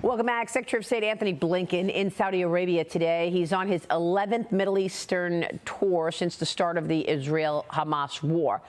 Welcome back. Secretary of State Anthony Blinken in Saudi Arabia today. He's on his 11th Middle Eastern tour since the start of the Israel-Hamas war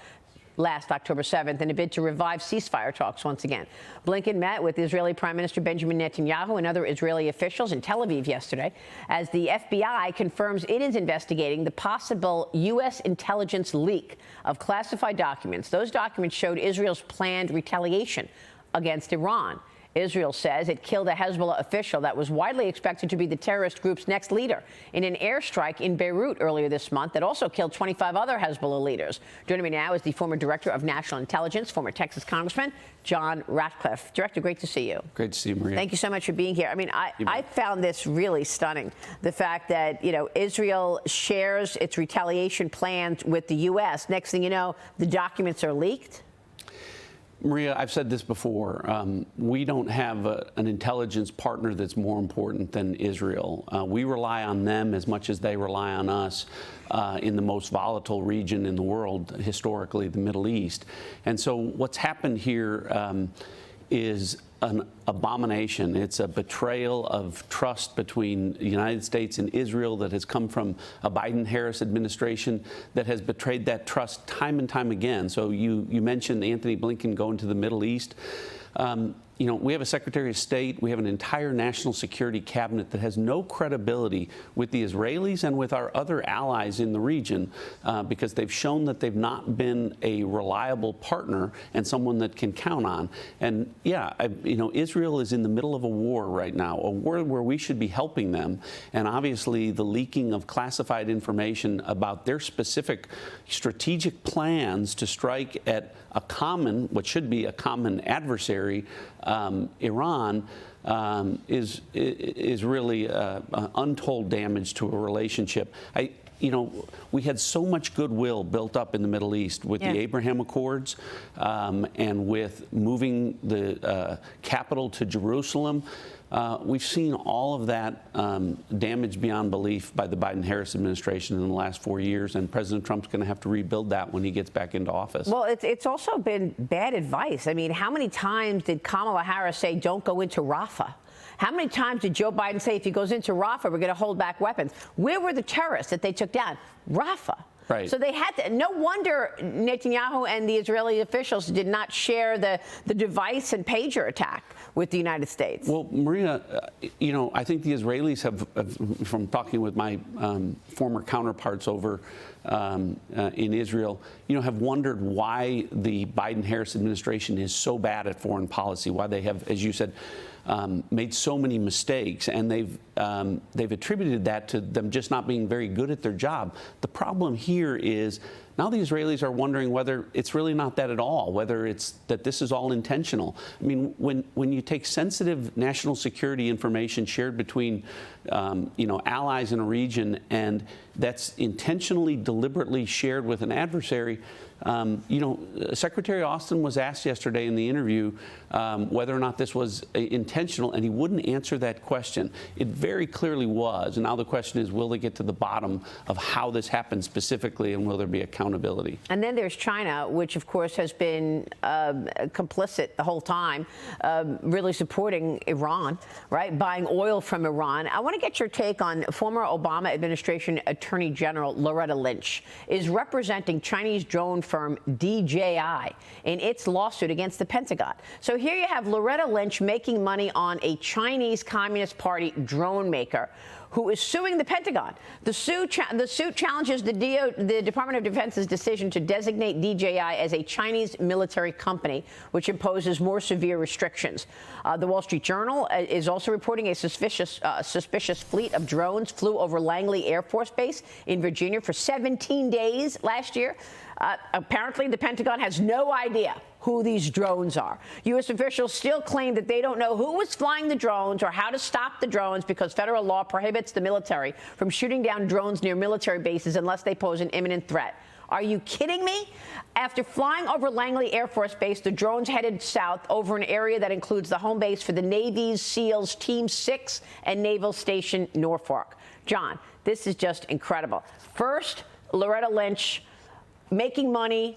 last October 7th in a bid to revive ceasefire talks once again. Blinken met with Israeli Prime Minister Benjamin Netanyahu and other Israeli officials in Tel Aviv yesterday as the FBI confirms it is investigating the possible U.S. intelligence leak of classified documents. Those documents showed Israel's planned retaliation against Iran. Israel says it killed a Hezbollah official that was widely expected to be the terrorist group's next leader in an airstrike in Beirut earlier this month that also killed 25 other Hezbollah leaders. Joining me now is the former Director of National Intelligence, former Texas Congressman, John Ratcliffe. Director, great to see you. Great to see you, Maria. Thank you so much for being here. I mean, I found this really stunning, the fact that, Israel shares its retaliation plans with the U.S. Next thing you know, the documents are leaked. Maria, I've said this before. We don't have an intelligence partner that's more important than Israel. We rely on them as much as they rely on us in the most volatile region in the world, historically, the Middle East. And so what's happened here is an abomination. It's a betrayal of trust between the United States and Israel that has come from a Biden-Harris administration that has betrayed that trust time and time again. So you mentioned Anthony Blinken going to the Middle East. We have a Secretary of State, we have an entire national security cabinet that has no credibility with the Israelis and with our other allies in the region because they've shown that they've not been a reliable partner and someone that can count on. And Israel is in the middle of a war right now, a war where we should be helping them. And obviously the leaking of classified information about their specific strategic plans to strike at what should be a common adversary, Iran, is really untold damage to a relationship. We had so much goodwill built up in the Middle East with the Abraham Accords and with moving the capital to Jerusalem. We've seen all of that damage beyond belief by the Biden-Harris administration in the last 4 years, and President Trump's going to have to rebuild that when he gets back into office. Well, it's also been bad advice. I mean, how many times did Kamala Harris say, don't go into Rafah? How many times did Joe Biden say, if he goes into Rafah, we're going to hold back weapons? Where were the terrorists that they took down? Rafah. Right. So they had to. No wonder Netanyahu and the Israeli officials did not share the device and pager attack with the United States. Well, Maria, I think the Israelis have from talking with my former counterparts over in Israel, have wondered why the Biden-Harris administration is so bad at foreign policy, why they have, as you said, made so many mistakes, and they've attributed that to them just not being very good at their job. The problem here is now the Israelis are wondering whether it's really not that at all, whether it's that this is all intentional. I mean, when you take sensitive national security information shared between, allies in a region, and that's intentionally, deliberately shared with an adversary, Secretary Austin was asked yesterday in the interview whether or not this was intentional, and he wouldn't answer that question. It very clearly was. And now the question is, will they get to the bottom of how this happened specifically, and will there be accountability? And then there's China, which, of course, has been complicit the whole time, really supporting Iran, right, buying oil from Iran. I want to get your take on former Obama administration Attorney General Loretta Lynch is representing Chinese drone firm DJI in its lawsuit against the Pentagon. So here you have Loretta Lynch making money on a Chinese Communist Party drone maker who is suing the Pentagon. The suit challenges the Department of Defense's decision to designate DJI as a Chinese military company, which imposes more severe restrictions. The Wall Street Journal is also reporting a suspicious fleet of drones flew over Langley Air Force Base in Virginia for 17 days last year. Apparently, the Pentagon has no idea who these drones are. U.S. officials still claim that they don't know who was flying the drones or how to stop the drones because federal law prohibits the military from shooting down drones near military bases unless they pose an imminent threat. Are you kidding me? After flying over Langley Air Force Base, the drones headed south over an area that includes the home base for the Navy's SEALs Team 6 and Naval Station Norfolk. John, this is just incredible. First, Loretta Lynch making money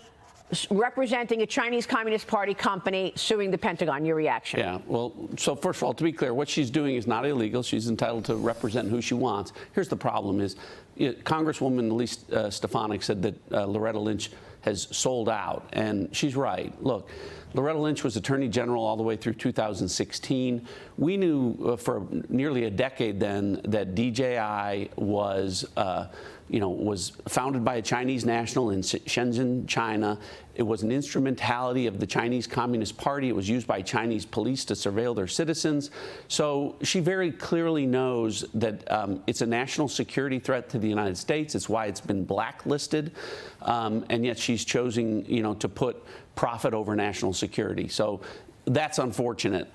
representing a Chinese Communist Party company suing the Pentagon. Your reaction? Yeah, well, so first of all, to be clear, what she's doing is not illegal. She's entitled to represent who she wants. Here's the problem is, Congresswoman Elise Stefanik said that Loretta Lynch has sold out, and she's right. Look, Loretta Lynch was Attorney General all the way through 2016. We knew for nearly a decade then that DJI was founded by a Chinese national in Shenzhen, China. It was an instrumentality of the Chinese Communist Party. It was used by Chinese police to surveil their citizens. So she very clearly knows that it's a national security threat to the United States. It's why it's been blacklisted. And yet she's choosing, to put profit over national security. So that's unfortunate.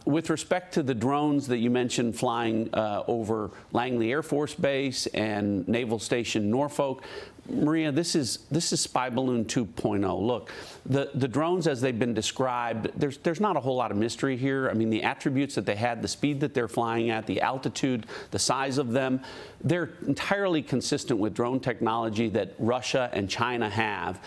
With respect to the drones that you mentioned flying over Langley Air Force Base and Naval Station Norfolk, Maria, this is spy balloon 2.0. Look, the drones as they've been described, there's not a whole lot of mystery here. I mean, the attributes that they had, the speed that they're flying at, the altitude, the size of them, they're entirely consistent with drone technology that Russia and China have.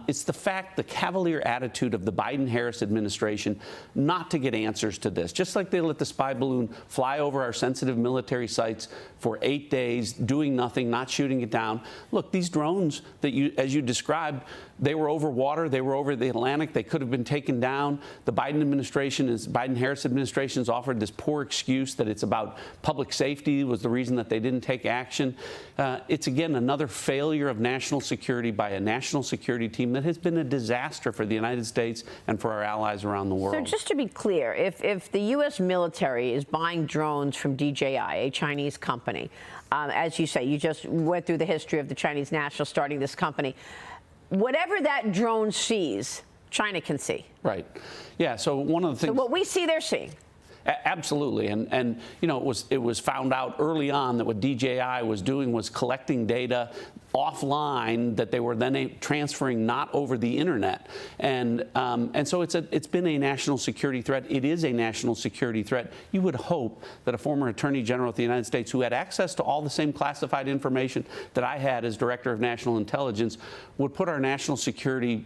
It's the cavalier attitude of the Biden-Harris administration not to get answers to this. Just like they let the spy balloon fly over our sensitive military sites for 8 days, doing nothing, not shooting it down. Look, these drones that as you described, they were over water, they were over the Atlantic, they could have been taken down. The Biden-Harris administration has offered this poor excuse that it's about public safety was the reason that they didn't take action. It's, again, another failure of national security by a national security team that has been a disaster for the United States and for our allies around the world. So just to be clear, if the U.S. military is buying drones from DJI, a Chinese company, as you say, you just went through the history of the Chinese national starting this company, whatever that drone sees, China can see. Right. Yeah. So one of the things. So what we see, they're seeing. Absolutely, and it was found out early on that what DJI was doing was collecting data offline that they were then transferring not over the internet, and so it's been a national security threat. It is a national security threat. You would hope that a former Attorney General of the United States who had access to all the same classified information that I had as Director of National Intelligence would put our national security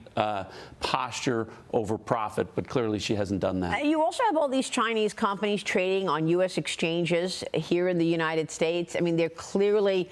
posture over profit, but clearly she hasn't done that. You also have all these Chinese companies trading on U.S. exchanges here in the United States. I mean, they're clearly,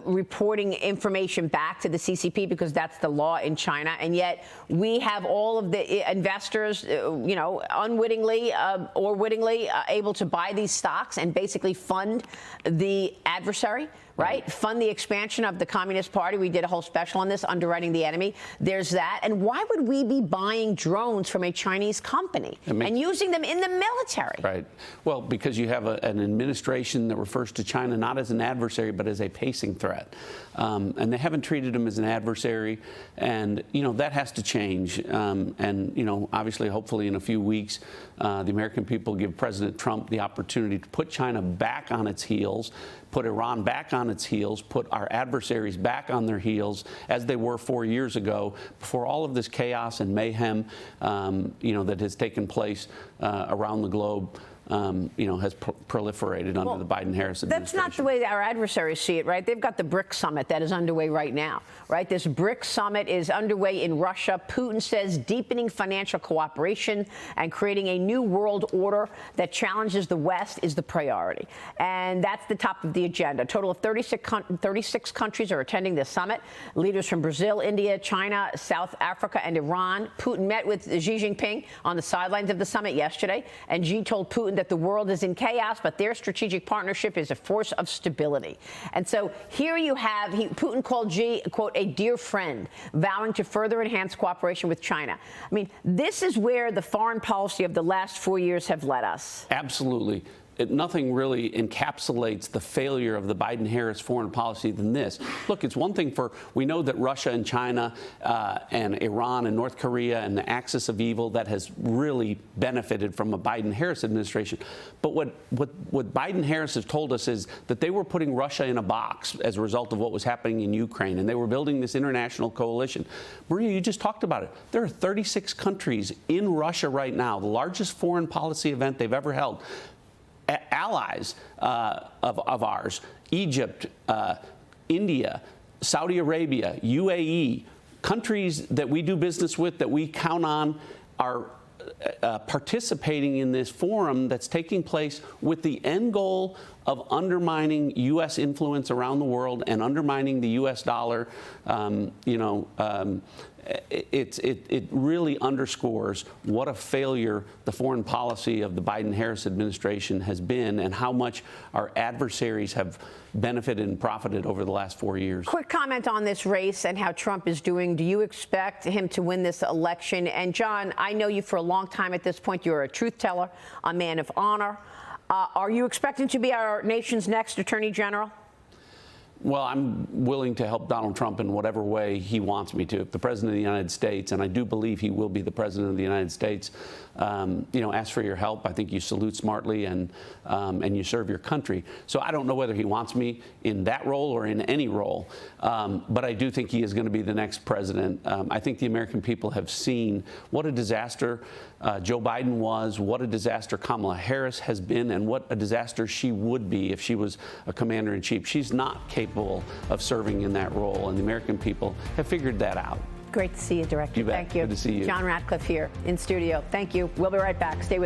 reporting information back to the CCP because that's the law in China. And yet we have all of the investors, unwittingly or wittingly able to buy these stocks and basically fund the adversary. Right? Fund the expansion of the Communist Party. We did a whole special on this, underwriting the enemy. There's that. And why would we be buying drones from a Chinese company and using them in the military? Right. Well, because you have an administration that refers to China not as an adversary, but as a pacing threat. And they haven't treated them as an adversary. And, that has to change. And, obviously, hopefully in a few weeks, the American people give President Trump the opportunity to put China back on its heels, put Iran back on its heels, put our adversaries back on their heels as they were 4 years ago before all of this chaos and mayhem, that has taken place around the globe. Has proliferated under the Biden-Harris administration. That's not the way our adversaries see it, right? They've got the BRICS summit that is underway right now, right? This BRICS summit is underway in Russia. Putin says deepening financial cooperation and creating a new world order that challenges the West is the priority. And that's the top of the agenda. A total of 36 countries are attending this summit. Leaders from Brazil, India, China, South Africa, and Iran. Putin met with Xi Jinping on the sidelines of the summit yesterday, and Xi told Putin that the world is in chaos, but their strategic partnership is a force of stability. And so here you have, Putin called Xi, quote, a dear friend, vowing to further enhance cooperation with China. I mean, this is where the foreign policy of the last 4 years have led us. Absolutely. Nothing really encapsulates the failure of the Biden-Harris foreign policy than this. Look, it's one thing we know that Russia and China and Iran and North Korea and the axis of evil that has really benefited from a Biden-Harris administration. But what Biden-Harris has told us is that they were putting Russia in a box as a result of what was happening in Ukraine, and they were building this international coalition. Maria, you just talked about it. There are 36 countries in Russia right now, the largest foreign policy event they've ever held. Allies of ours, Egypt, India, Saudi Arabia, UAE, countries that we do business with, that we count on, are participating in this forum that's taking place with the end goal of undermining U.S. influence around the world and undermining the U.S. dollar. It really underscores what a failure the foreign policy of the Biden-Harris administration has been, and how much our adversaries have benefited and profited over the last 4 years. Quick comment on this race and how Trump is doing. Do you expect him to win this election? And John, I know you for a long time at this point. You're a truth teller, a man of honor. Are you expecting to be our nation's next Attorney General? Well, I'm willing to help Donald Trump in whatever way he wants me to. If the President of the United States, and I do believe he will be the President of the United States, asks for your help, I think you salute smartly and you serve your country. So I don't know whether he wants me in that role or in any role, but I do think he is going to be the next president. I think the American people have seen what a disaster Joe Biden was, what a disaster Kamala Harris has been, and what a disaster she would be if she was a commander-in-chief. She's not capable of serving in that role, and the American people have figured that out. Great to see you, Director. You bet. Thank you. Good to see you. John Ratcliffe here in studio. Thank you. We'll be right back. Stay with us.